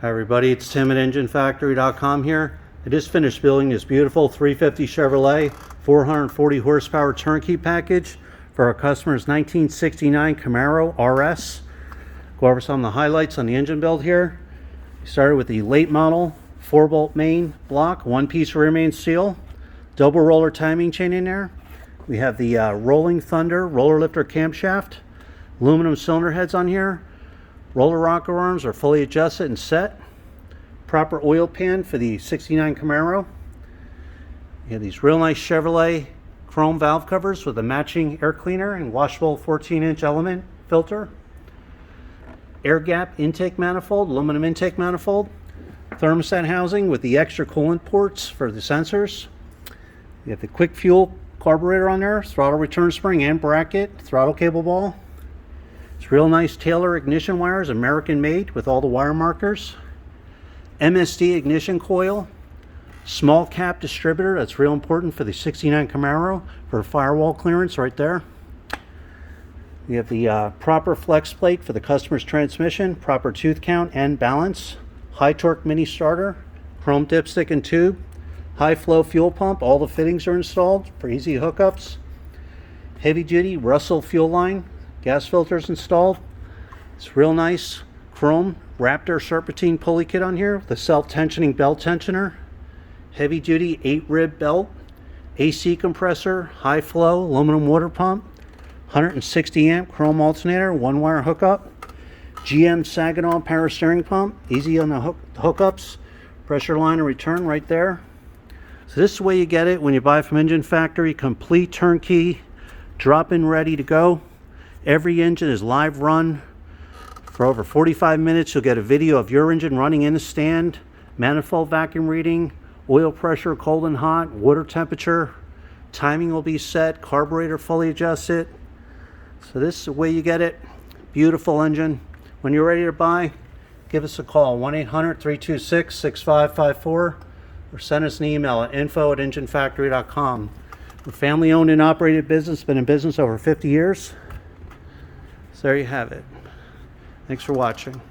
Hi everybody, it's Tim at EngineFactory.com here. I just finished building this beautiful 350 Chevrolet 440 horsepower turnkey package for our customer's 1969 Camaro RS. Go over some of the highlights on the engine build here. We started with the late model 4-bolt main block, one-piece rear main seal, double roller timing chain in there. We have the Rollin Thunder Roller lifter camshaft, aluminum cylinder heads on here. Roller rocker arms are fully adjusted and set. Proper oil pan for the 69 Camaro. You have these real nice Chevrolet chrome valve covers with a matching air cleaner and washable 14-inch element filter. Air gap intake manifold, aluminum intake manifold. Thermostat housing with the extra coolant ports for the sensors. You have the quick fuel carburetor on there, throttle return spring and bracket, throttle cable ball. It's real nice Taylor ignition wires, American made with all the wire markers. MSD ignition coil, small cap distributor, that's real important for the 69 Camaro for firewall clearance right there. We have the proper flex plate for the customer's transmission, proper tooth count and balance, high torque mini starter, chrome dipstick and tube, high flow fuel pump, all the fittings are installed for easy hookups, heavy duty Russell fuel line, gas filters installed. It's real nice chrome wraptor serpentine pulley kit on here with a self-tensioning belt tensioner, heavy duty 8-rib belt, AC compressor, high flow aluminum water pump, 160 amp chrome alternator, one wire hookup, GM Saginaw power steering pump, easy on the hookups, pressure line and return right there. So this is the way you get it when you buy from Engine Factory, complete turnkey, drop-in ready to go. Every engine is live run. For over 45 minutes, you'll get a video of your engine running in the stand, manifold vacuum reading, oil pressure, cold and hot, water temperature, timing will be set, carburetor fully adjusted. So this is the way you get it. Beautiful engine. When you're ready to buy, give us a call, 1-800-326-6554, or send us an email at info@enginefactory.com. We're a family-owned and operated business, been in business over 50 years. So there you have it. Thanks for watching.